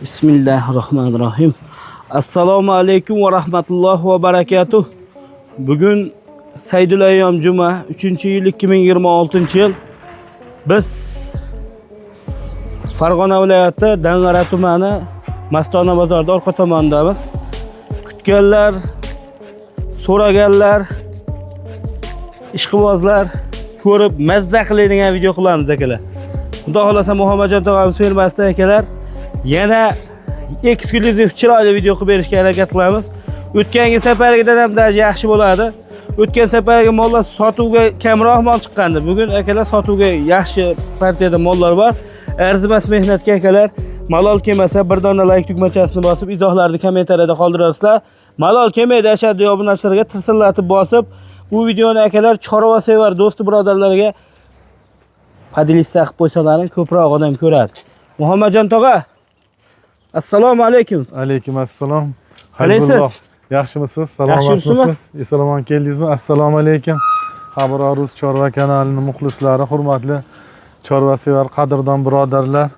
Bismillahirrahmanirrahim. Assalomu alaykum va rahmatullohi va barakatuh. Bugun Saydul Ayyom Juma 3-yil 2026-yil. Biz Farg'ona viloyati Dang'ara tumani Mastona bozorida orqa tomondamiz. Kutganlar, so'raganlar, ishqibozlar ko'rib mazza qiladigan video qilamiz akalar. Xudo xolasa Muhammadjon tog'amiz firmasidan akalar yana eksklyuziv chiroyli video qilib berishga harakat qilamiz. O'tgangi safargidan ham daraja yaxshi bo'ladi. O'tgan safargi mollar sotuvga kamroq mol chiqqandi. Bugun akalar sotuvga yaxshi partiyada mollar bor. Arzimas mehnatga akalar malol kelmasa bir dona like tugmachasini bosib izohlarni kommentariyada qoldirasizlar. Malol kelmaydi ashaddiy obunachilarga tirsillatib bosib bu videoni akalar chorva sevar do'sti birodarlarga padilista qilib qo'ysalaring ko'proq odam ko'radi. Muhammadjon tog'a, assalomu alaykum. Alaykum assalom. Qalaysiz? Yaxshimisiz? Salomatmisiz? Esalomon keldingizmi? Assalomu alaykum. Xabar Aruz Chorva kanalining muxlislari, hurmatli chorvasevar qadrdon birodarlar.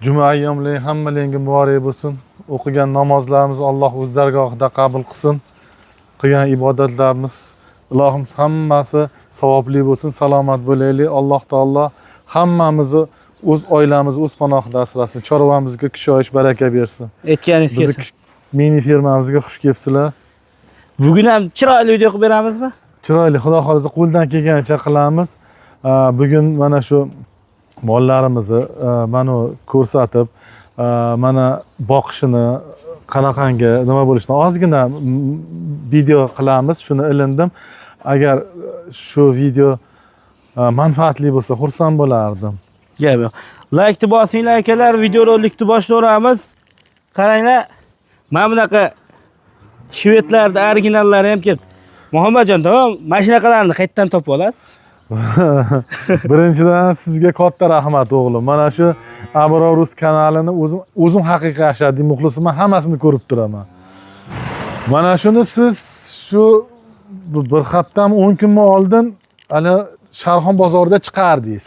Juma ayyomli hammalaringga muborak bo'lsin. O'qigan namozlarimiz Alloh o'z dargohida qabul qilsin. Qilgan ibodatlarimiz Ilohim hammasi savobli bo'lsin, salomat bo'laylik. Alloh taolo hammamizni o'z oilamiz o'z panohida asrasin. Chorvamizga kushoyish baraka bersin. Aytganingiz kelsin. Mini firmamizga xush kelibsizlar. Bugun ham chiroyli video qilib beramizmi? Chiroyli, xudo xolasa qo'ldan kelganicha qilamiz. Bugun mana shu mollarimizni mana ko'rsatib, mana boqishini, qanaqangi, nima bo'lishini ozgina video qilamiz. Shuni ilindim. Agar shu video manfaatli bo'lsa, xursand bo'lardim. Gap yo'q. Like bosinglar akalar, video rolikni boshlayveramiz. Qaranglar, mana bunaqa shvedlarda originallari ham kelibdi. Muhammadjon, tamom, mashinaqalarni qayerdan topib olasiz? Birinchidan sizga katta rahmat o'g'lim. Mana shu Abrar Rus kanalini o'zim haqiqiy ashaddiy muxlisman, hammasini ko'rib turaman. Mana shuni siz shu bir haftam 10 kun oldin hali Sharxon bozorida chiqardingiz.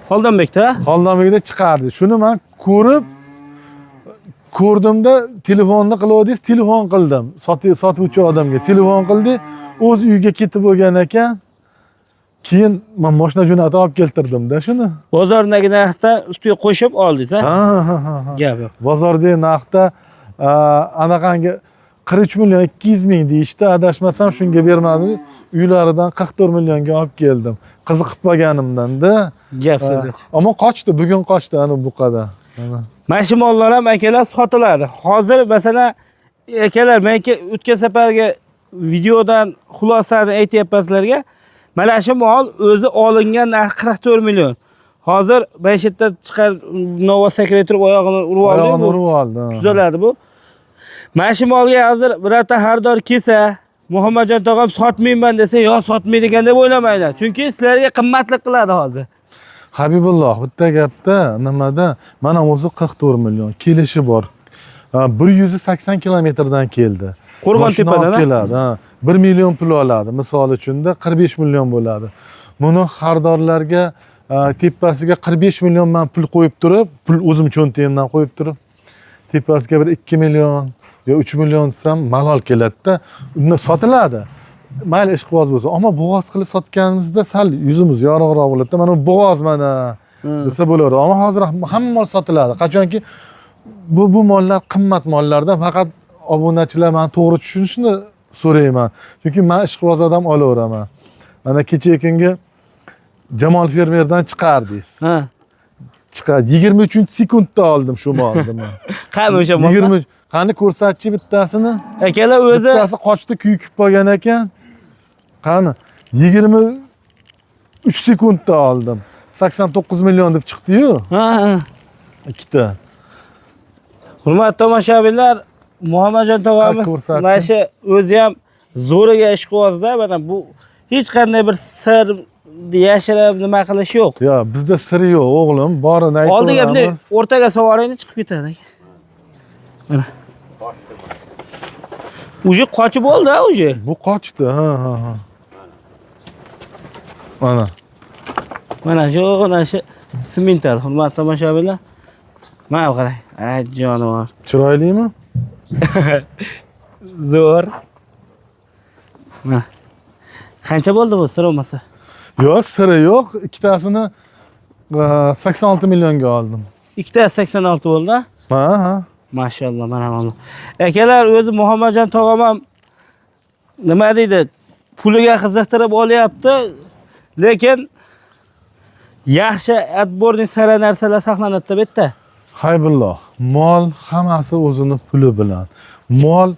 Xoldonbekda? Xoldonbekda chiqardingiz. Shuni men ko'rdimda telefonni qilavdingiz, telefon qildim. Sotuvchi odamga telefon qildi, o'z uyiga ketib bo'lgan ekan. Keyin men mashina jo'natib olib keltirdim-da shuni. Bozordagi narxda ustiga qo'shib oldingiz, ha? Ha. Gap yo'q. Bozordagi narxda anaqangi 43 million 200 ming deyishdi, adashmasam shunga bermadim. Uylaridan 44 millionga olib keldim. Qiziqib qolganimdan-da. Gap so'z. Ammo qochdi, bugun qochdi ana bu qada. Mana shu mollar ham akalar sotiladi. Hozir masalan akalar men o'tgan safarga videodan xulosani aytyapman. Mana shu mol o'zi olingan narx 44 million. Hozir Bayshitda chiqar Nova sekretar oyog'ini urib oldi. Oyog'ini urib oldi. Tuzaladi bu. Mana shu molga hozir birorta xaridor kelsa, Muhammadjon tog'am sotmayman desa, yo sotmaydi ekan deb o'ylamanglar. Chunki sizlarga qimmatlik qiladi hozir. Habibulloh, bitta gapda nimada mana o'zi 44 million kelishi bor. 180 kilometrdan keldi. Qo'rg'ontepadan keladi. 1 million pul oladi. Misol uchunda 45 million bo'ladi. Buni xaridorlarga tepasiga 45 million men pul qo'yib turib, pul o'zim cho'ntagimdan qo'yib turib, tepasiga bir 2 million yo 3 million desam malol keladi-da. Unda sotiladi. Mayli ishqiboz bo'lsa, ammo bo'g'oz qilib sotganimizda sal yuzimiz yorug'roq bo'ladi. Mana bu bo'g'oz mana desa bo'ladi. Ammo hozir hamma mol sotiladi. Qachonki bu mollar qimmat mollardan, faqat obunachilar meni to'g'ri tushunishini so'rayman. Chunki men ishqiboz odam olaveraman. Mana kecha kunga Jamol fermerdan chiqardingiz. Ha. 23-sekundda oldim shu molni men. Qani o'sha mol? 23. Qani ko'rsatchi bittasini? Akalar o'zi bittasi qochdi, kuyib qolgan ekan. Qani 23 sekundda oldim. 89 million deb chiqdi-yu. Ha. Ikkita. Hurmatli tomoshabinlar, Muhammadjon tog'amiz mana shu o'zi ham zo'riga ishqibozda, mana bu hech qanday bir sir yashirib nima qilish yo'q. Yo, bizda sir yo'q, o'g'lim, borini aytib oldiga bunday o'rtaga savoringni chiqib ketadi. Mana. Uje qochib bo'ldi, uje. Bu qochdi, ha. Mana. Mana shu semental, hurmatli tomoshabinlar. Mana qarang. Ay jonivor. Chiroylimi? Zo'r. Mana. Qancha bo'ldi bu so'ramasa? Yo'q, siri yo'q. Ikkitasini 86 millionga oldim. Ikkitasi 86 bo'ldi. Ha. Mashallah, mana mana. Akalar o'zi Muhammadjon tog'am ham nima deydi? Puliga qiziqtirib olyapti, lekin yaxshi atborni sara narsalar saqlanadi bu yerda. Haybilloh, mol hammasi o'zini puli bilan. Mol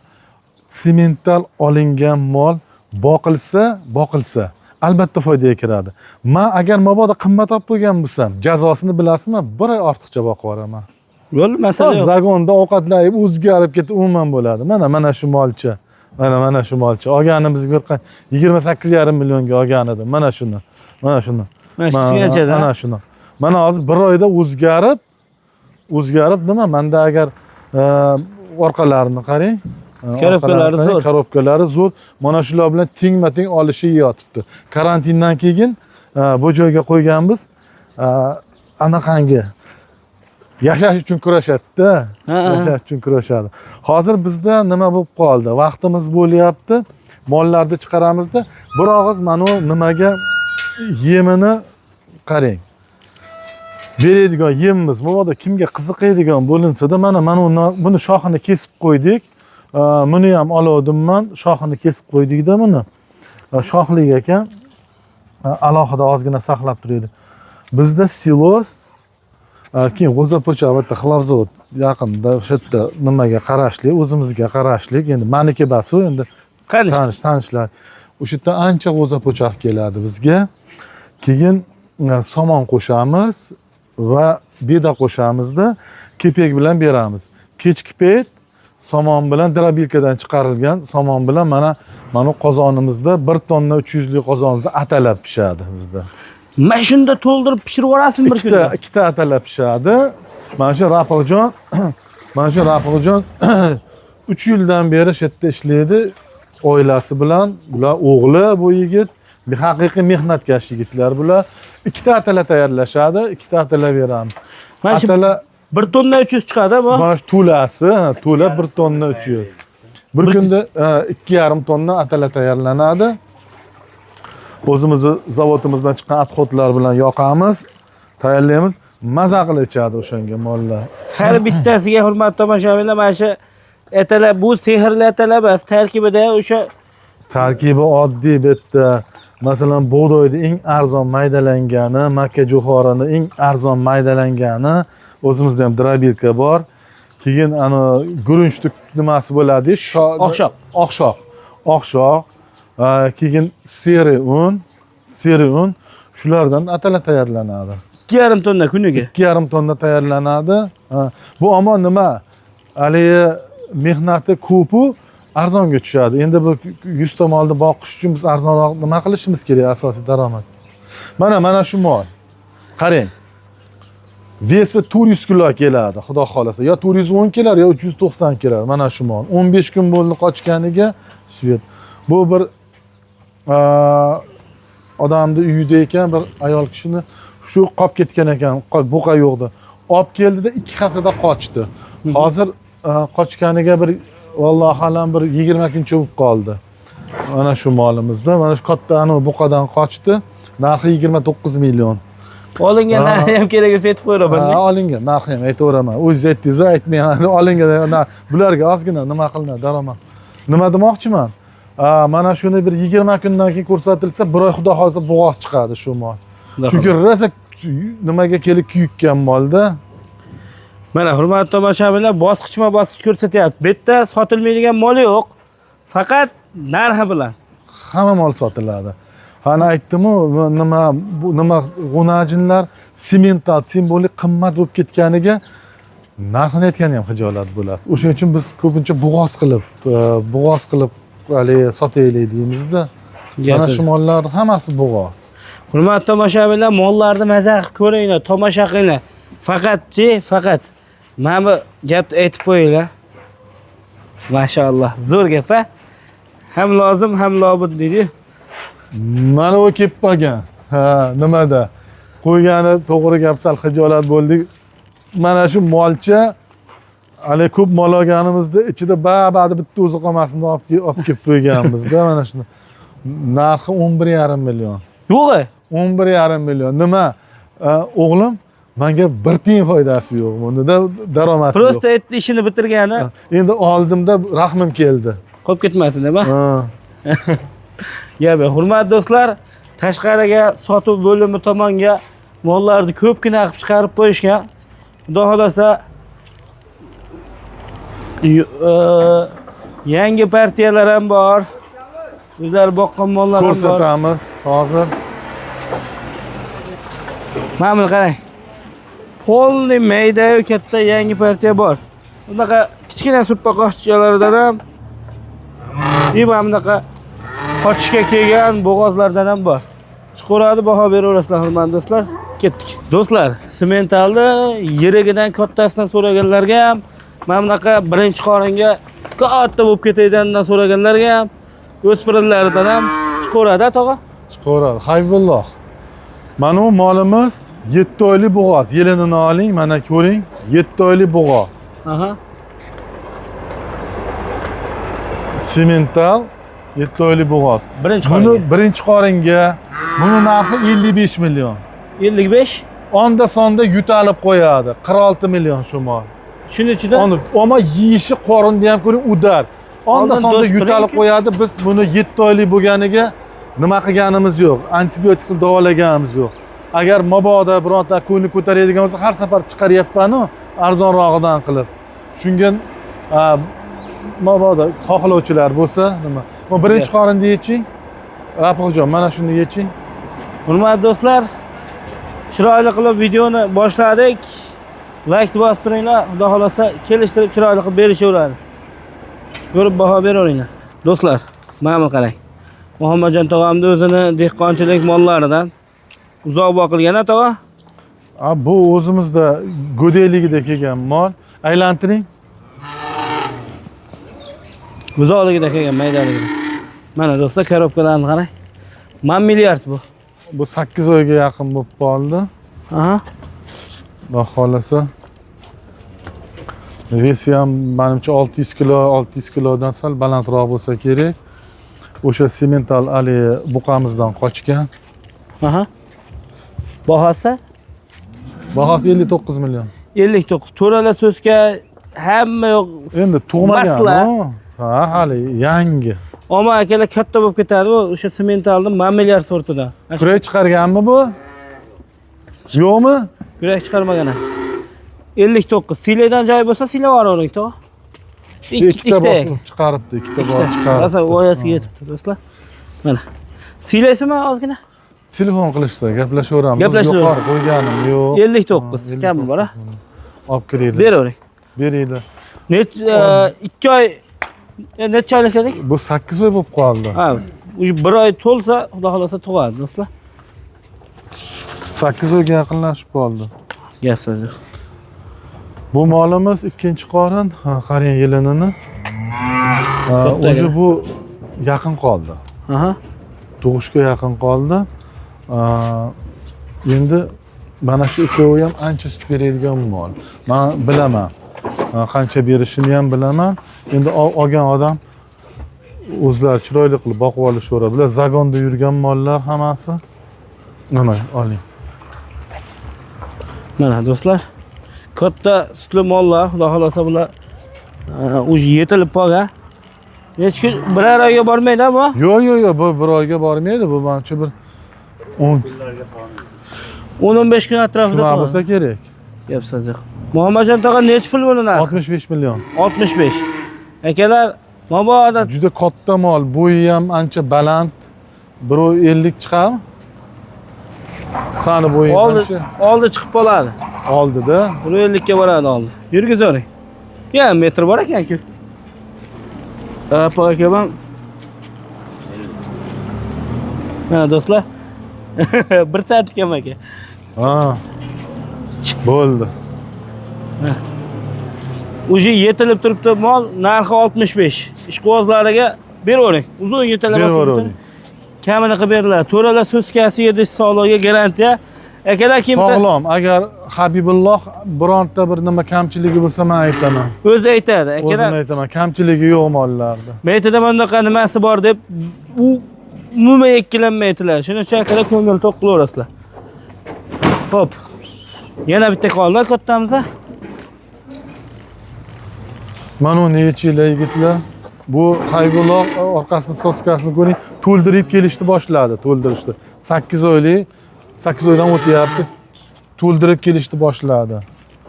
semental olingan mol boqilsa, albatta foydaga kiradi. Men agar mabodo qimmat olib qo'ygan bo'lsam, jazosini bilasizmi? 1 oy ortiqcha boqib yuboraman. Bo'ldi, masala yo'q. Zagonda ovqatlayib o'zgarib ketib umuman bo'ladi. Mana shu molchi. Mana shu molchi. Olganimiz bir 28,5 millionga olgan edim. Mana shuni. Mana shuni. Mana hozir 1 oyda o'zgarib nima? Menda agar orqalarini qarang. Korobkalari zo'r. Mana shular bilan tengma-teng olishi yotibdi. Karantindan keyin bu joyga qo'yganmiz. Anaqangi yashash uchun kurashadi-da. Yashash uchun kurashadi. Hozir bizda nima bo'lib qoldi? Vaqtimiz bo'lyapti. Mollarni chiqaramizda. Bir og'iz mana nimaga yemini qarang. Beradigan yemimiz, mabodo kimga qiziqadigan bo'linsa-da, mana buni shoxini kesib qo'ydik. Buni ham oldim, shoxini kesib qo'ydik-da buni. Shoxlik ekan. Alohida ozgina saqlab turadi. Bizda silos keyin G'o'zapo'cha bitta xilobzavod yaqinda o'sha yerda nimaga qarashli, o'zimizga qarashli. Endi meniki bas u, endi tanishlar. O'sha yerda ancha G'o'zapo'cha keladi bizga. Keyin somon qo'shamiz va beda qo'shamizda kepak bilan beramiz. Kechki payt somon bilan drobilkadan chiqarilgan somon bilan mana qozonimizda 1 tonna 300 lik qozonimizda atalab pishadi bizda. Mana shunda to'ldirib pishirib yuborasizmi bir kunda? Ikkita atalab pishadi. Mana shu Rapoqjon 3 yildan beri shu yerda ishlaydi. Oilasi bilan, bular o'g'li bu yigit, bir haqiqiy mehnatkash yigitlar bular. Ikkita atala tayyorlashadi, ikkita atala beramiz. Mana shu 1 tonna 300 chiqadi bu. Mana shu to'la 1 tonna 300. Bir kunda 2,5 tonna atala tayyorlanadi. O'zimizni zavodimizdan chiqqan atxotlar bilan yoqamiz, tayyorlaymiz, maza qilib ichadi o'shanga mollar. Har bittasiga hurmatli tomoshabinlar, mana shu atalar bu sehrli atalar emas, tarkibida o'sha tarkibi oddiy bitta. Masalan, bug'doyni eng arzon maydalangani, makka jo'xorini eng arzon maydalangani, o'zimizda ham drobilka bor. Keyin ana guruchlik nimasi bo'ladi, oqshoq. Keyin seri un, shulardan atalar tayyorlanadi. 2,5 tonna kuniga. 2,5 tonna tayyorlanadi. Bu ammo nima? Hali mehnati ko'pu arzonga tushadi. Endi bu 100 ta molni boqish uchun biz arzonroq nima qilishimiz kerak, asosiy daromad. Mana shu mol. Qarang. Vesi 400 kilo keladi, xudo xolasa. Yo 410 kelar, yo 390 kelar. Mana shu mol. 15 kun bo'ldi qochganiga, shvet. Bu bir odamni uyida ekan, bir ayol kishini shu qolib ketgan ekan, buqa yo'qdi. Olib keldida 2 haftada qochdi. Hozir qochganiga bir vallohu alam bir 20 kuncha bo'lib qoldi. Mana shu molimizda, mana shu katta buqadan qochdi. Narxi 29 million. Olingan narxi ham kerak bo'lsa aytib qo'yaman. Olingan narxi ham aytaveraman. O'zingiz aytdingiz, aytmayman. Olingan bularga ozgina nima qilinadi, daromad. Nima demoqchiman? Mana shuni bir 20 kundan keyin ko'rsatilsa, bir oy xudo xolsa bo'g'oz chiqadi shu mol. Chunki rosa nimaga kelib kuyikkan molda. Mana hurmatli tomoshabinlar, bosqichma-bosqich ko'rsatyapti. Bu yerda sotilmaydigan mol yo'q. Faqat narxi bilan. Hamma mol sotiladi. Hani aytdim-ku, nima g'unajinlar semental, simbolik qimmat bo'lib ketganiga narxini aytgani ham xijolat bo'lasiz. O'shuning uchun biz ko'pincha bo'g'oz qilib hali sotaylik deymizda. Mana shu mollar hammasi bo'g'oz. Hurmatli tomoshabinlar, mollarni maza qilib ko'ringlar, tomosha qilinglar. Faqat mana bu gapni aytib qo'yinglar. Mashallah, zo'r gap a? Ham lozim, ham lobud deydi. Mana u kelib qolgan. Nimada? Qo'ygani to'g'ri gap, sal xijolat bo'ldik. mana shu molcha hali ko'p mol olganimizda ichida ba'badi bitta o'zi qolmasin deb olib kelib qo'yganmizda mana shuni. Narxi 11,5 million. Yo'q. 11,5 million. Nima? O'g'lim, menga bir tiyin foydasi yo'q. Bunda daromad yo'q. Prosta aytdi ishini bitirgani. Endi oldimda rahmim keldi. Qolib ketmasin deb, Ha. Ya be, hurmatli do'stlar, tashqariga sotuv bo'limi tomonga mollarni ko'pgina qilib chiqarib qo'yishgan. Xudo xolasa yangi partiyalar ham bor. O'zlari boqqan mollar ham bor. Ko'rsatamiz hozir. Mana buni qarang. Polni mayda-yu katta yangi partiya bor. Bunaqa kichkina suppa qo'shchalardan ham mana bunaqa qochishga kelgan bo'g'ozlardan ham bor. Chiqaradi, baho beraverasizlar hurmatli do'stlar. Ketdik. Do'stlar, sementalni yirigidan kattasidan so'raganlarga ham, mana bunaqa birinchi qoringa katta bo'lib ketayotganidan so'raganlarga ham, o'spirinlaridan ham chiqaradi, tog'a. Chiqaradi. Hayvulloh. Mana bu molimiz 7 oylik bo'g'oz. Yelinini oling, mana ko'ring. 7 oylik bo'g'oz. Aha. Semental 7 oylik bo'g'oz. Birinchi Buni qoringa. birinchi qoringa buni narxi 55 million. 55. Onda sonda yutalib qo'yadi. 46 million shu mol. Shuning ichida Ama yeyishi qorinni ham ko'ring udar. Onda Oldin sonda do'st yutalib bilan- qo'yadi. Biz buni 7 oylik bo'lganiga nima qilganimiz yo'q. Antibiotik davolaganimiz yo'q. Agar mabodo bironta ko'ngli ko'taradigan bo'lsa, har safar chiqaryapman-ku arzonrog'idan qilib. Shunga mabodo xohlovchilar bo'lsa, nima? Bu birinchi qorinni yeching. Rafiqjon, mana shuni yeching. hurmatli do'stlar, chiroyli qilib videoni boshladik. Like bosib turinglar. Xudo xolasa kelishtirib chiroyli qilib berishaveradi. Ko'rib baho beraveringlar. Do'stlar, mana bu qarang. Muhammadjon tog'amni o'zini dehqonchilik mollaridan uzoq boqilgan tog'a. Bu o'zimizda go'dayligida kelgan mol. Aylantiring. Uzoqligida kelgan maydaligida. Mana do'stlar, korobkalarni qarang. 1 milliard bu. Bu 8 oyga yaqin bo'lib qoldi. Aha. Xudo xolasa. Vesi ham menimcha 600 kilo, 600 kilodan sal balandroq bo'lsa kerak. O'sha semental ali buqamizdan qochgan. Aha. Bahosi Bahosi 59 million. 59. To'ralar so'zga hamma yo'q. Endi tug'magan. baslar. Ha, hali yangi. Ammo akalar katta bo'lib ketadi bu o'sha sementalni 1 milliard sortidan. Kurak chiqarganmi bu? Yo'qmi? Kurak chiqarmagan. 59. Siledan joy bo'lsa sila yuboravering, to'g'ri? Ikkita bor chiqaribdi, ikkita bor chiqaribdi. Rosa voyasiga yetibdi, do'stlar. Mana. Silaysizmi ozgina? Telefon qilishsa gaplashaveramiz. Gaplashaveramiz. Yuqori qo'yganim yo'q. 59 kami bor, ha? Olib kiringlar. Beravering. Beringlar. 2 oy necha oylik dedik? Bu 8 oy bo'lib qoldi. Ha, 1 oy to'lsa, xudo xolasa tug'adi, do'stlar. 8 oyga yaqinlashib qoldi. Gap so'z yo'q. Bu molimiz ikkinchi qorin, qarang yelinini. O'sha bu yaqin qoldi. Aha. Tug'ishga yaqin qoldi. Endi mana shu ikkovi ham ancha sut beradigan mol. Men bilaman. Qancha berishini ham bilaman. Endi olgan odam o'zlari chiroyli qilib boqib olishaveradi. Bular zagonda yurgan mollar hammasi. Mana oling. Mana do'stlar, katta sutli mollar, xudo xolasa bular o'zi yetilib qolgan. Hech kim biror oyga bormaydi bu? Yo'q, bu bir oyga bormaydi. Bu menimcha bir 10-15 kun atrofida shunaqa bo'lsa kerak. Gap so'z yo'q. Muhammadjon tog'a necha pul buni narxi? 65 million. 65. Akalar, mabodo Juda katta mol, bo'yi ham ancha baland. 1.50 chiqadi. Sani bo'ying qancha? oldi chiqib qoladi. Oldida. 150 ga boradi oldi. Yurgizavering. Ya metr bor ekan-ku. Apa aka ham. Mana do'stlar. 1 soat kam aka. Ha. Bo'ldi. Uji yetilib turibdi mol, narxi 65. Ishqibozlariga beravering. Uzun yetilib turibdi. Kamini qilib beriladi. To'ralar so'skasi yedish sog'lig'iga garantiya. Akalar kim Sog'lom. Agar Habibulloh bironta bir nima kamchiligi bo'lsa, men aytaman. o'zi aytadi. O'zim Akalar aytaman, kamchiligi yo'q mollarda. maytada bunaqa nimasi bor deb u umuman ikkilanmaydilar. Shuning uchun akalar ko'ngil to'q qilaverasizlar. Xo'p. Yana bitta qoldi kattamiz. Mana uni yechinglar yigitlar. Bu Habibulloh orqasini soskasini ko'ring, to'ldirib kelishni boshladi, to'ldirishni. 8 oylik, 8 oydan o'tyapti. To'ldirib kelishni boshladi.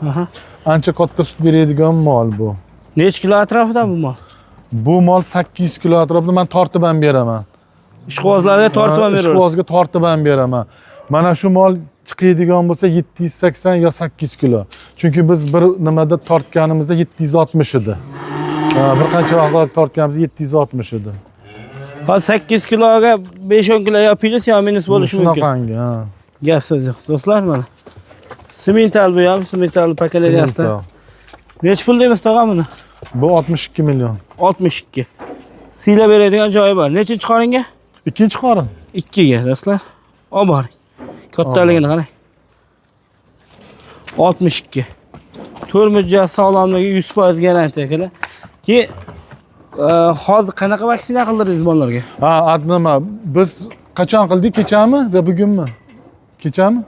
Aha. Ancha katta sut beradigan mol bu. Necha kilo atrofida bu mol? Bu mol 800 kilo atrofida men tortib ham beraman. Ishqibozlarga tortib ham beramiz. Ishqibozga tortib ham beraman. Mana shu mol chiqadigan bo'lsa 780 yo 800 kilo. Chunki biz bir nimada tortganimizda 760 edi. Bir qancha vaqt tortganimizda 760 edi. Hozir 8 kiloga 5-10 kilo yo plus yo minus bo'lishi mumkin. Shunaqangi, ha. Gap so'z yo'q. Do'stlar mana. Simental bu ham, simental pakelayapti. Necha pul deymiz tog'am buni? Bu 62 million. 62. Siyla beradigan joyi bor. Nechinchi qoringa? Ikkinchi qorin. 2 ga do'stlar. Olib boring. Kattaligini qarang. 62. To'rmujja sog'lomligi 100% garantiya akalar. Ki hozir qanaqa vaksina qildiringiz bolalarga? Ha, nima? Biz qachon qildik? Kechami va bugunmi? Kechami?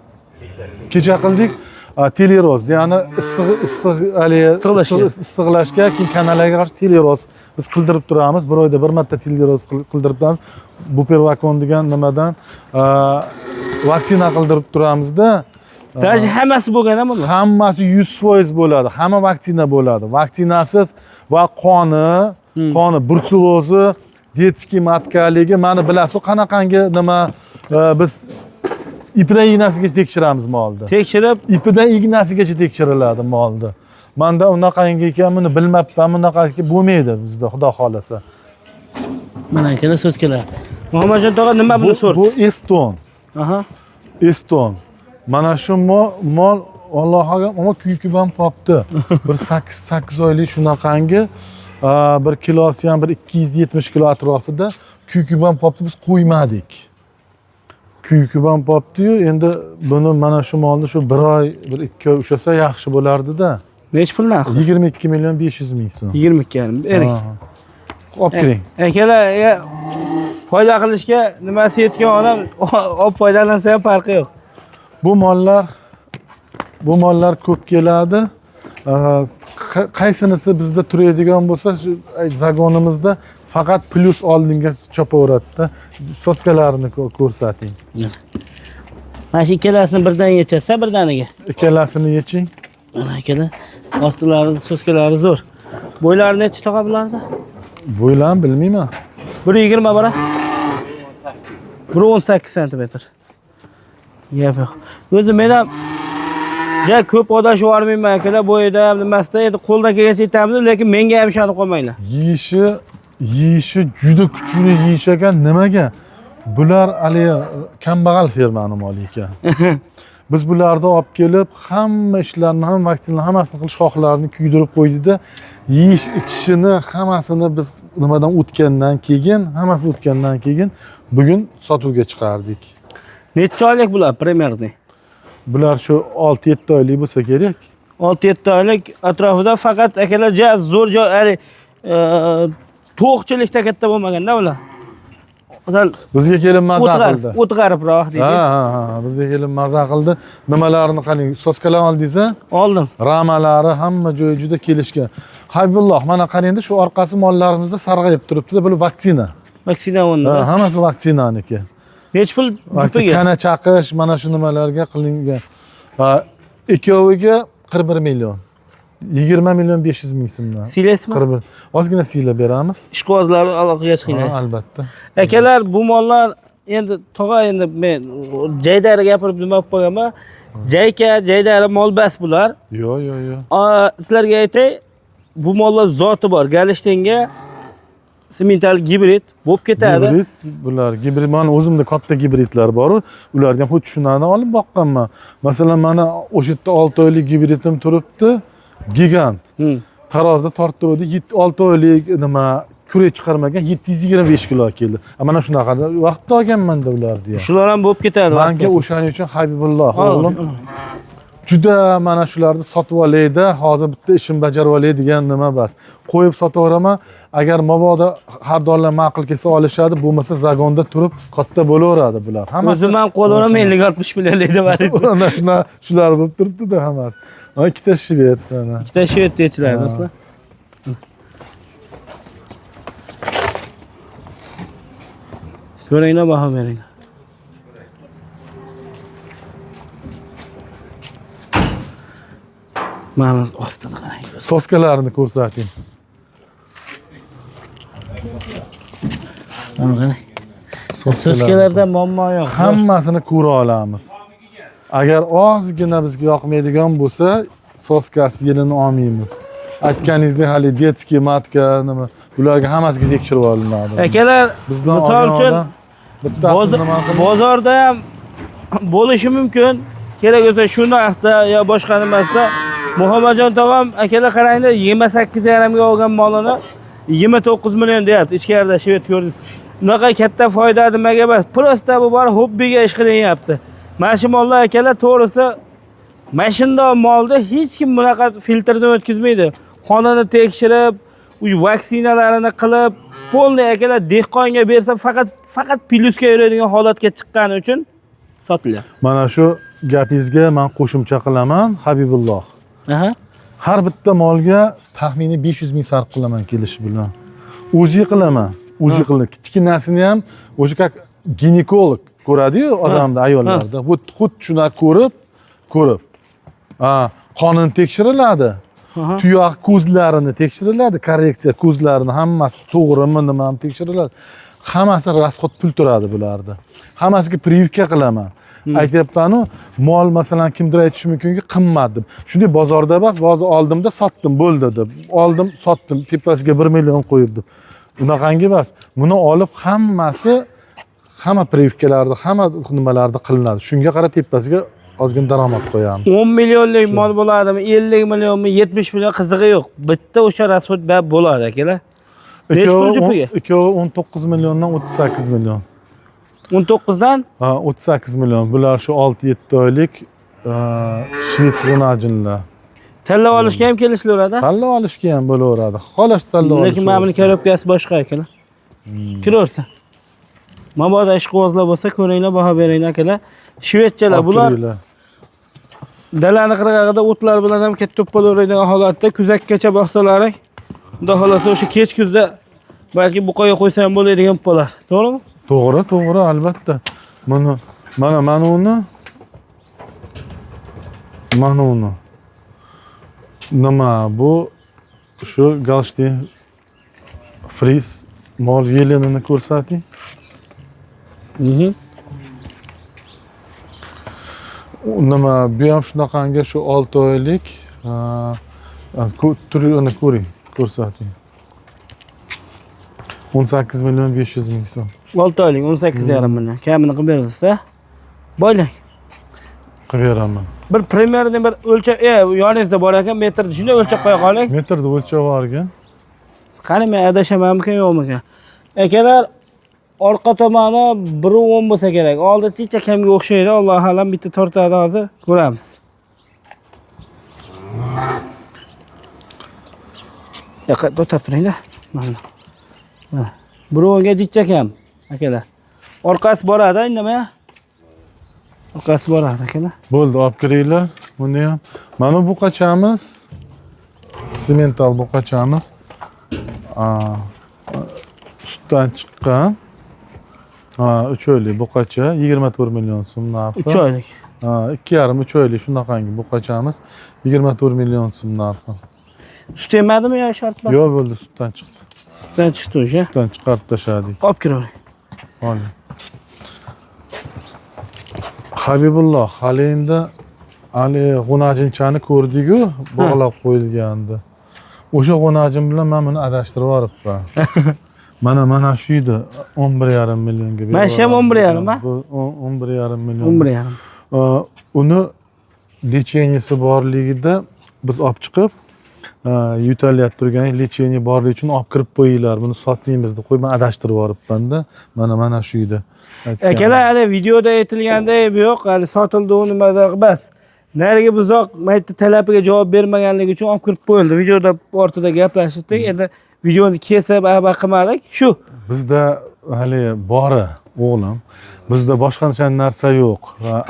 Kecha qildik. Teleroz, ya'ni issiqlashga, keyin kanallarga qarshi teleroz biz qildirib turamiz. Bir oyda bir marta teleroz qildirib turamiz. Bupervakon degan nimadan vaksina qildirib turamizda. Даже hammasi bo'lgan-a buni? Hammasi 100% bo'ladi. Hamma vaksina bo'ladi. Vaksinasiz va qoni brusellozi, detskiy matkaligi, mana bilasiz qanaqangi nima biz ipidan ignasigacha tekshiramiz molni. Tekshirib, ipidan ignasigacha tekshiriladi molni. Menda unaqangi ekanini bilmabman, bunaqaki bo'lmaydi bizda, xudo xolasa. Mana akalar so'z keladi. Muhammadjon tog'a nima buni so'rdi? Bu Eston. Aha. Eston. Mana shu mol Allohga ama kuyukib ham topdi. Bir 8 oylik shunaqangi, bir kilosi ham bir 270 kilo atrofida kuyukib ham topdi, biz qo'ymadik. Kuyukib ham topdi-yu, endi buni mana shu molni shu 1 oy, bir 2 oy ushasa yaxshi bo'lardi-da. Necha pul narxi? 22 million 500 ming so'm. 22,5. Bering. Olib kiring. Akalar, foyda qilishga nimasi yetgan odam olib foydalansa ham farqi yo'q. Bu mollar ko'p keladi. Qaysinisi bizda turadigan bo'lsa, shu zagonimizda faqat plus oldinga chopaveradi-da. Soskalarini ko'rsating. Mana shu ikkalasini birdan yechasa, birdaniga. Ikkalasini yeching. Mana akalar, ostilari, soskalari zo'r. Bo'ylari necha tog'a bularda? Bo'ylarni bilmayman. 1.20 bora. 1.18 sm. Yo'q. O'zi men ham ko'p odashib yormayman akalar, bo'yida nimasida endi qo'ldan kelgancha aytamiz, lekin menga ham ishonib qolmanglar. Yeyishi juda kuchli yeyish ekan. Nimaga? Bular hali kambag'al fermani moli ekan. Biz bularni olib kelib, hamma ishlarni, ham vaksinalarni, hammasini qilish xohlarini kuydirib qo'ydida, yeyish ichishini hammasini biz nimadan o'tgandan keyin, bugun sotuvga chiqardik. Necha oylik bular примерно? Bular shu 6-7 oylik bo'lsa kerak. 6-7 oylik atrofida, faqat akalar zo'r joy, ya'ni to'qchilikda katta bo'lmaganda ular. Bizga kelib maza qildi. O'tg'aribroq deydi. Ha, bizga kelib maza qildi. Nimalarni qarang, soskalar oldingiz-a? Oldim. Ramalari hamma joyi juda kelishgan. Habibulloh, mana qarangda shu orqasi mollarimizda sarg'ayib turibdi-da, bu vaksina. Vaksina o'rnida. Ha, hammasi vaksinaniki. Necha pul jupiga? Kana chaqish, mana shu nimalarga qilingan. Ikkoviga 41 million. 20 million 500 ming so'mdan. Silasizmi? 41. Ozgina siyla beramiz. Ishqibozlar aloqaga chiqinglar. Ha, albatta. Akalar, bu mollar endi tog'a, endi men jaydari gapirib nima bo'lib qolganman. Jaydari molbas bular. Yo'q. Sizlarga aytay, bu mollar zoti bor. Galishtenga simental gibrid bo'lib ketadi. Gibrid, bular gibrid, mana o'zimda katta gibridlar bor. Ularni ham xuddi shundan olib boqqanman. Masalan, mana o'sha yerda 6 oylik gibridim turibdi. Gigant. Tarozda torttiruvdi, 6 oylik nima kurak chiqarmagan 725 kilo keldi. Mana shunaqa vaqtda olganman-da ularni ham. Shular ham bo'lib ketadi. Menga o'shaning uchun Habibulloh o'g'lim juda mana shularni sotib olayda, hozir bitta ishim bajarib olay degan nima bas. Qo'yib sotaveraman. Agar mabodo har doimlar ma'qul kelsa olishadi, bo'lmasa zagonda turib katta bo'laveradi bular. Hammasi o'zim ham qo'laman 50-60 million deydi bari. Mana shular bo'lib turibdi-da hammasi. Mana ikkita shvet mana. Ikkita shvet deychilar do'stlar. Ko'ringlar, baho beringlar. Mana ostida qarang. Soskalarini ko'rsating. Mana qarang. Soskalarda muammo yo'q. Hammasini ko'ra olamiz. Agar ozgina bizga yoqmaydigan bo'lsa, soskasi yelini olmaymiz. Aytganingizdek hali detskiy matka nima bularga hammasiga tekshirib olinadi. Akalar, misol uchun bozorda ham bo'lishi mumkin. Kerak bo'lsa shu narxda yo boshqa nimasida Muhammadjon tog'am akalar qaranglar 28,5 ga olgan molini 29 million deyapti. Ichkarida shvet ko'rdingiz. Bunaqa katta foyda nimaga emas. Prosta bu bor hobbiga ish qilyapti. Mana shu mollar akalar to'g'risi mashinda molda hech kim bunaqa filtrdan o'tkazmaydi. Xonani tekshirib, vaksinalarini qilib, polniy akalar dehqonga bersa faqat plyusga yuradigan holatga chiqqani uchun sotilyapti. Mana shu gapingizga men qo'shimcha qilaman, Habibulloh. Aha. Har bitta molga taxminiy 500 ming sarf qilaman kelish bilan. O'zi qilaman. O'zi qilib, kichkinasini ham o'sha как ginekolog ko'radi-yu odamda, ayollarda. Bu xuddi shuna ko'rib. Qonini tekshiriladi. Tuyoq ko'zlarini tekshiriladi, korreksiya ko'zlarini hammasi to'g'rimi, nima ham tekshiriladi. Hammasi rasxod pul turadi bularda. Hammasiga privka qilaman. Aytyapman-ku, mol masalan kimdir aytishi mumkinki qimmat deb. Shunday bozorda emas, hozir oldimda sotdim bo'ldi deb. Oldim, sotdim, tepasiga 1 million qo'yib deb. Bunaqangi emas. Buni olib hamma privkalarni, hamma nimalarni qilinadi. Shunga qarab tepasiga ozgina daromad qo'yamiz. 10 millionlik mol bo'ladimi, 50 millionmi, 70 million qizig'i yo'q. Bitta o'sha rasxod bo'ladi akalar. Necha pul jupiga? 19 milliondan 38 million. 19 dan 38 million. Bular shu 6-7 oylik shvets g'unajinlar. Tanlab olishga ham kelishlaveradi. Tanlab olishga ham bo'laveradi. Xolos tanlab olish. Lekin mana buni korobkasi boshqa akalar. Kiraversa. Mabodo ishqibozlar bo'lsa, ko'ringlar, baho beringlar akalar. Shvetchalar bular dalani qirg'og'ida o'tlar bilan ham katta to'polaveradigan holatda kuzakkacha boqsalaring. Xudo xolasa o'sha kech kuzda balki buqaga qo'ysa ham bo'ladigan polar. To'g'rimi? To'g'ri, albatta. Mana uni nima bu shu Galstein Fries mol yelenini ko'rsating. Nima bu ham shunaqangi shu 6 oylik turini ko'rsating. 18 million 500 ming so'm. 6 oylik 18,5 million. Kamini qilib bersa, bo'ylang. Qilib beraman. Bir primerni bir o'lchab, yoningizda bor ekan, metrni shunday o'lchab qo'ya qoling. Metrni o'lchab olgan. Qani men adashamanmikan yo'qmikan? Akalar, orqa tomoni 1.10 bo'lsa kerak. Oldi chicha kamga o'xshaydi. Alloh alam bitta tortadi hozir, ko'ramiz. To'xtab turinglar. Mana. 1.10 ga chicha kam, akalar. Orqasi boradi, indamay. Orqasi boradi akalar. Bo'ldi, olib kiringlar. Buni ham. Mana bu qachamiz. Semental bu qachamiz. Sutdan chiqqan. 3 oylik buqacha 24 million so'm narxi. 3 oylik. 2,5-3 oylik shunaqangi buqachamiz 24 million so'm narxi. Sut emadimi yo shartmi? Yo'q, bo'ldi, sutdan chiqdi. Sutdan chiqdi o'sha. Sutdan chiqarib tashladik. Olib kiravering. Oling. Habibulloh, hali endi g'unajinchani ko'rdik-ku, bog'lab qo'yilgandi. O'sha g'unajin bilan men buni adashtirib yuboribman. Mana shu edi 11,5 millionga berib. Mana shu ham 11,5 mi? 11,5 million. 11,5. Uni lecheniyasi borligida biz olib chiqib yo'talyapti turgan lecheniya borligi uchun olib kirib qo'yinglar, buni sotmaymiz deb qo'yib, men adashtirib yuboribman-da. Mana shu uyda. Akalar, hali videoda aytilgandek yo'q, hali sotildi u nimada bas. Nariga buzoq maytda talabiga javob bermaganligi uchun olib kirib qo'yildi. Videoda ortida gaplashdik. Endi videoni kesib, qilmadik. Shu. Bizda hali bori o'g'lim. Bizda boshqa narsa yo'q.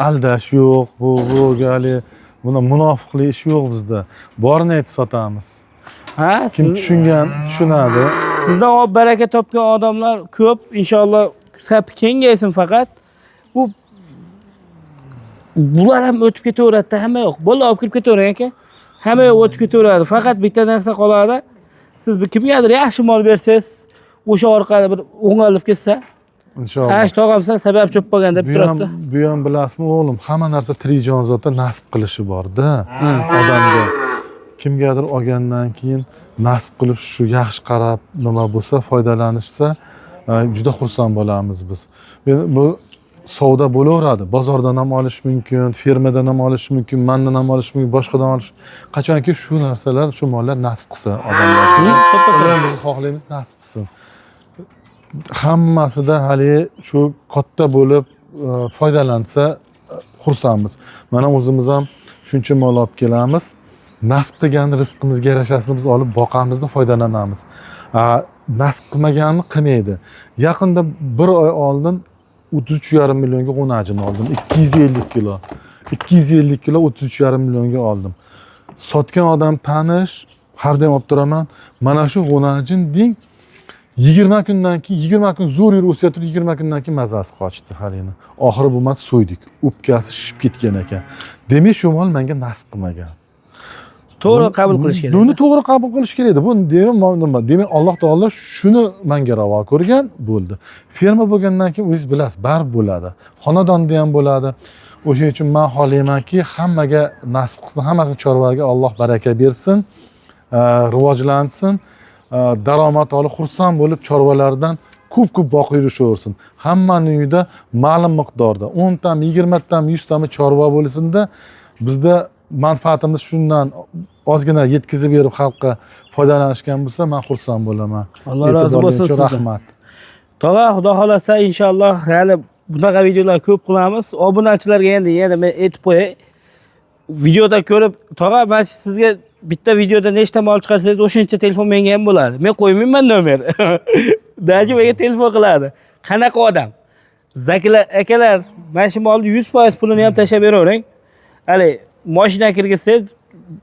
Aldash yo'q. Bu hali buni munofiqlik ish yo'q bizda. Borini aytib sotamiz. Ha, Kim tushunadi. Sizdan olib baraka topgan odamlar ko'p. Inshaalloh sapi kengaysin faqat. Bular ham o'tib ketaveradi, hamma yo'q. Bo'ldi, olib kirib ketaverang aka. Hamma yo'q o'tib ketaveradi. Faqat bitta narsa qoladi. Siz kimgadir yaxshi mol bersangiz, o'sha orqali bir o'ng'alib ketsa, inshaalloh. Hash tog'amsan sabab cho'p bo'lgan deb turibdi. Bu ham bilasizmi o'g'lim, hamma narsa tirik jonzotda nasib qilishi bor-da. Odamga kimgadir olgandan keyin nasib qilib shu yaxshi qarab nima bo'lsa, foydalanishsa, juda xursand bo'lamiz biz. Bu savdo bo'laveradi. Bozordan ham olish mumkin, fermadan ham olish mumkin, mandan ham olish mumkin, boshqadan olish. Qachonki shu narsalar, shu mollar nasib qilsa odamlarga, biz xohlaymiz nasib qilsin. Hammasida hali shu katta bo'lib foydalansa xursandmiz. Mana o'zimiz ham shuncha mol olib kelamiz. Nasib qilgan rizqimizga yarashasini biz olib boqamizda foydalanamiz. Nasib qilmaganini qilmaydi. Yaqinda bir oy oldin 33,5 millionga g'unajin oldim. 250 kilo. 250 kilo 33,5 millionga oldim. Sotgan odam tanish, har doim olib turaman. Mana shu g'unajin deng 20 kundan keyin 20 kun zo'r yurib o'sayotib 20 kundan keyin mazasi qochdi halini. Oxiri bo'lmadi so'ydik. O'pkasi shishib ketgan ekan. Demak, shu mol menga nasib qilmagan. To'g'ri qabul qilish kerak. Buni to'g'ri qabul qilish kerak edi. Bu demak Alloh taolo shuni menga ravo ko'rgan bo'ldi. Ferma bo'lgandan keyin o'zingiz bilasiz, baribir bo'ladi. Xonadonda ham bo'ladi. O'sha uchun men xohlaymanki, hammaga nasib qilsin, hammasi chorvaga Alloh baraka bersin, rivojlansin, daromad olib xursand bo'lib chorvalardan ko'p boqib yurishaversin. Hammaning uyida ma'lum miqdorda 10 tam, 20 tam, 100 tam chorva bo'lsin-da, bizda manfaatimiz shundan ozgina yetkazib berib xalqqa foydalanishgan bo'lsa, men xursand bo'laman. Alloh rozi bo'lsin sizdan. Rahmat. Tog'a, xudo xolasa inshaalloh hali bunaqa videolar ko'p qilamiz. Obunachilarga endi yana men aytib qo'yay. Videoda ko'rib, tog'a, men sizga bitta videoda nechta mol chiqarsangiz, o'shancha telefon menga ham bo'ladi. Men qo'ymayman nomer. Daji menga telefon qiladi. Qanaqa odam? Zakilar, akalar, mana shu molni 100% pulini ham tashlab beravering. Hali mashina kirgizsangiz,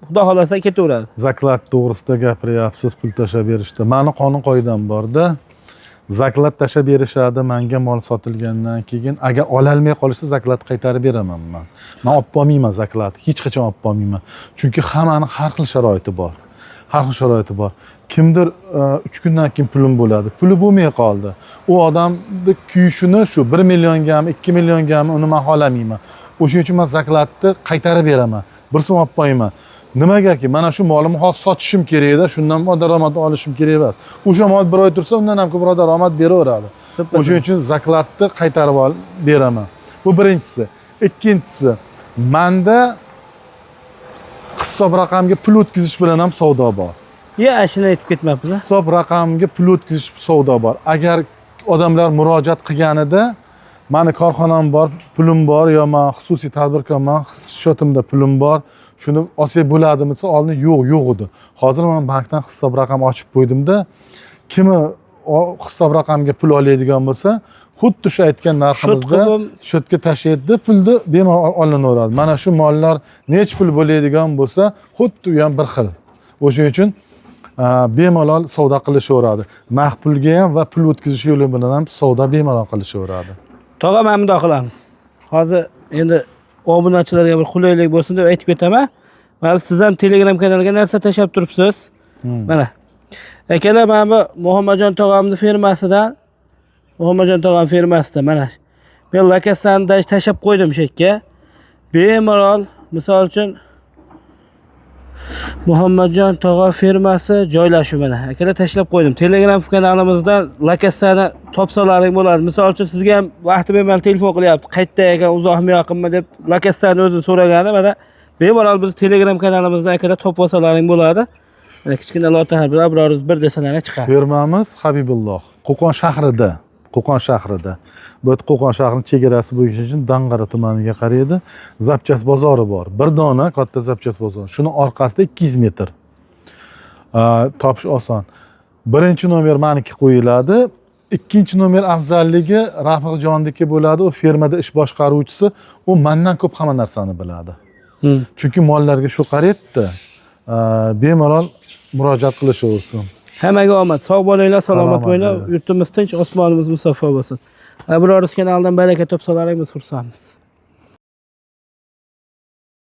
xudo xolasa ketaveradi. Zaklad to'g'risida gapiryapsiz, pul tashlab berishda. Meni qonun qoidam bor-da. Zaklad tashlab berishadi, menga mol sotilgandan keyin agar ololmay qolsa zaklad qaytarib beraman men. Men olib bo'lmayman zaklad, hech qachon olib bo'lmayman. Chunki hammaning har xil sharoiti bor. Har xil sharoiti bor. Kimdir 3 kundan keyin pulim bo'ladi. Puli bo'lmay qoldi. U odamning kuyishini shu 1 milliongami, 2 milliongami uni men xohlamayman. O'shuning uchun men zakladni qaytarib beraman. Bir so'm olib qo'yaman. Nimagaki, mana shu molimni hozir sotishim kerak-da, shundan daromad olishim kerak emas. O'sha mol bir oy tursa, undan ham ko'proq daromad beraveradi. O'shuning uchun zakladni qaytarib beraman. Bu birinchisi. Ikkinchisi, menda hisob raqamga pul o'tkazish bilan ham savdo bor. Shuni aytib ketmabmiz. Hisob raqamga pul o'tkazish savdo bor. Agar odamlar murojaat qilganida mani korxonam bor, pulim bor, yo men xususiy tadbirkorman, hisotimda pulim bor, shuni olsak bo'ladimi desa, oldin yo'q edi. Hozir men bankdan hisob raqam ochib qo'ydim-da, kimi hisob raqamga pul oladigan bo'lsa, xuddi shu aytgan narximizda shotga tashlaydi, pulni bemalol olinaveradi. Mana shu mollar nech pul bo'ladigan bo'lsa, xuddi u ham bir xil. O'shuning uchun bemalol savdo qilishaveradi. Naqd pulga ham va pul o'tkazish yo'li bilan ham savdo bemalol qilishaveradi. Tog'a, men bunday qilamiz. Hozir endi obunachilarga bir qulaylik bo'lsin deb aytib ketaman. Mana siz ham Telegram kanaliga narsa tashlab turibsiz. Mana. Akalar, men bu Muhammadjon tog'amning fermasidan, Muhammadjon tog'am fermasidan mana men lakasani tashlab qo'ydim shu yerga. Bemalol, misol uchun Muhammadjon tog'a fermasi joylashuv mana. Akalar tashlab qo'ydim. Telegram kanalimizdan lakasani topsalaring bo'ladi. Misol uchun sizga ham vaqti bemalol telefon qilyapti. Qayerda ekan, uzoqmi yoqinmi deb lakasani o'zi so'ragani mana bemalol biz Telegram kanalimizdan akalar topib olsalaring bo'ladi. Mana kichkina lotin harflar biroriz bir desalar chiqadi. Firmamiz Habibulloh. Qo'qon shahrida. Qo'qon shahrida. Bu yerda Qo'qon shahrining chegarasi bo'yicha uchun Dang'ara tumaniga qaraydi. Zapchas bozori bor. Bir dona katta zapchas bozor. Shuni orqasida 200 metr. Topish oson. Birinchi nomer meniki qo'yiladi. Ikkinchi nomer afzalligi Rafiqjonniki bo'ladi. U fermada ish boshqaruvchisi, u mendan ko'p hamma narsani biladi. Chunki mollarga shu qaraydi. Bemalol murojaat qilishaversin. Hammaga omad, sog' bo'linglar, salomat bo'linglar. Yurtimiz tinch, osmonimiz musaffo bo'lsin. Biroriz kanaldan baraka topsalaringiz xursandmiz.